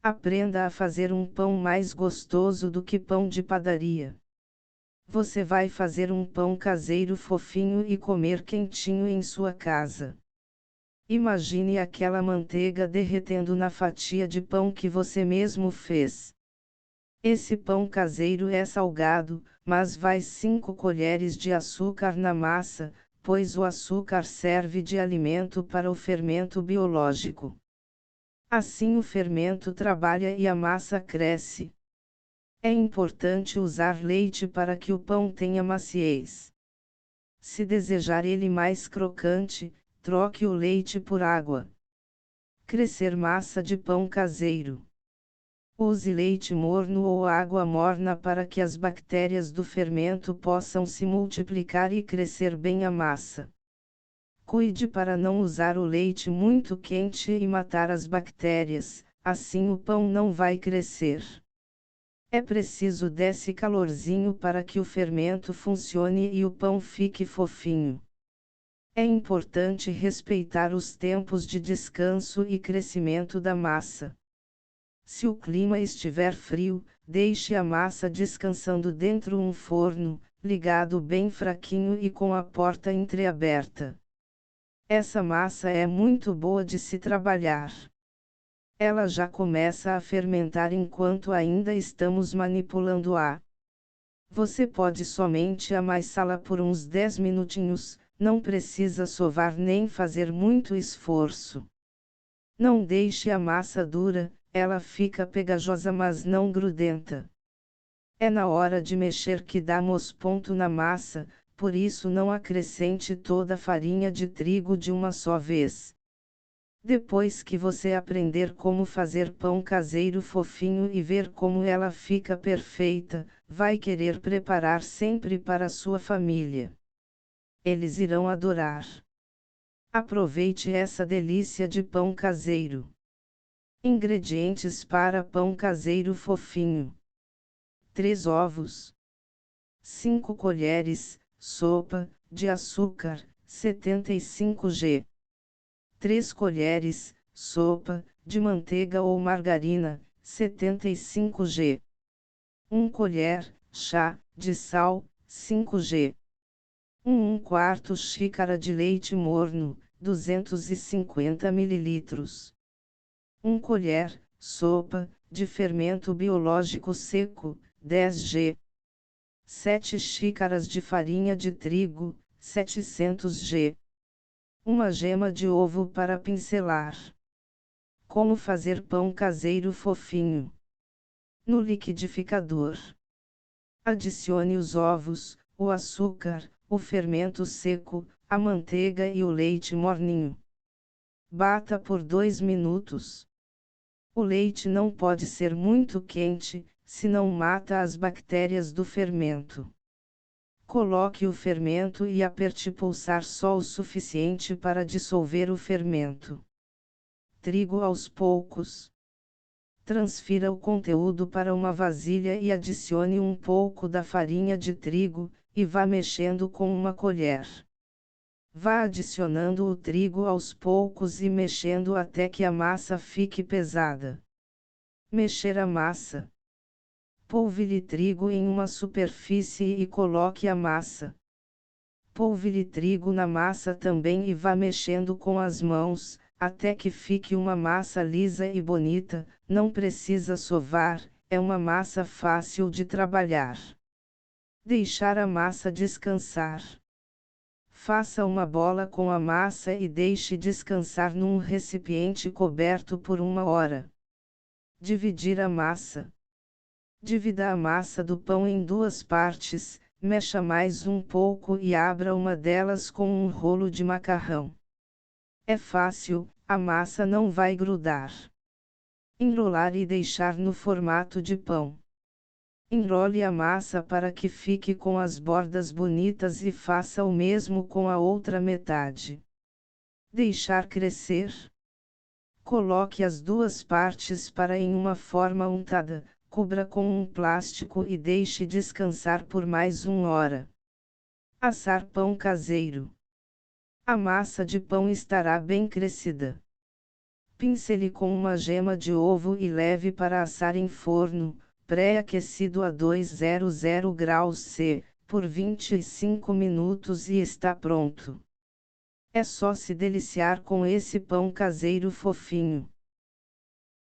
Aprenda a fazer um pão mais gostoso do que pão de padaria. Você vai fazer um pão caseiro fofinho e comer quentinho em sua casa. Imagine aquela manteiga derretendo na fatia de pão que você mesmo fez. Esse pão caseiro é salgado, mas vai 5 colheres de açúcar na massa, pois o açúcar serve de alimento para o fermento biológico. Assim o fermento trabalha e a massa cresce. É importante usar leite para que o pão tenha maciez. Se desejar ele mais crocante, troque o leite por água. Crescer massa de pão caseiro. Use leite morno ou água morna para que as bactérias do fermento possam se multiplicar e crescer bem a massa. Cuide para não usar o leite muito quente e matar as bactérias, assim o pão não vai crescer. É preciso desse calorzinho para que o fermento funcione e o pão fique fofinho. É importante respeitar os tempos de descanso e crescimento da massa. Se o clima estiver frio, deixe a massa descansando dentro um forno, ligado bem fraquinho e com a porta entreaberta. Essa massa é muito boa de se trabalhar. Ela já começa a fermentar enquanto ainda estamos manipulando-a. Você pode somente amassá-la por uns 10 minutinhos, não precisa sovar nem fazer muito esforço. Não deixe a massa dura, ela fica pegajosa mas não grudenta. É na hora de mexer que damos ponto na massa, por isso não acrescente toda a farinha de trigo de uma só vez. Depois que você aprender como fazer pão caseiro fofinho e ver como ela fica perfeita, vai querer preparar sempre para sua família. Eles irão adorar. Aproveite essa delícia de pão caseiro. Ingredientes para pão caseiro fofinho: 3 ovos, 5 colheres, sopa, de açúcar, 75 g, 3 colheres, sopa, de manteiga ou margarina, 75 g, 1 colher, chá, de sal, 5 g, 1/4 xícara de leite morno, 250 ml. 1 colher, sopa, de fermento biológico seco, 10 g. 7 xícaras de farinha de trigo, 700 g. Uma gema de ovo para pincelar. Como fazer pão caseiro fofinho? No liquidificador. Adicione os ovos, o açúcar, o fermento seco, a manteiga e o leite morninho. Bata por 2 minutos. O leite não pode ser muito quente, senão mata as bactérias do fermento. Coloque o fermento e aperte pulsar só o suficiente para dissolver o fermento. Trigo aos poucos. Transfira o conteúdo para uma vasilha e adicione um pouco da farinha de trigo, e vá mexendo com uma colher. Vá adicionando o trigo aos poucos e mexendo até que a massa fique pesada. Mexer a massa. Polvilhe trigo em uma superfície e coloque a massa. Polvilhe trigo na massa também e vá mexendo com as mãos, até que fique uma massa lisa e bonita, não precisa sovar, é uma massa fácil de trabalhar. Deixar a massa descansar. Faça uma bola com a massa e deixe descansar num recipiente coberto por 1 hora. Dividir a massa. Divida a massa do pão em 2 partes, mexa mais um pouco e abra uma delas com um rolo de macarrão. É fácil, a massa não vai grudar. Enrolar e deixar no formato de pão. Enrole a massa para que fique com as bordas bonitas e faça o mesmo com a outra metade. Deixar crescer. Coloque as 2 partes para em uma forma untada, cubra com um plástico e deixe descansar por mais 1 hora. Assar pão caseiro. A massa de pão estará bem crescida. Pincele com uma gema de ovo e leve para assar em forno, pré-aquecido a 200 graus C, por 25 minutos e está pronto. É só se deliciar com esse pão caseiro fofinho.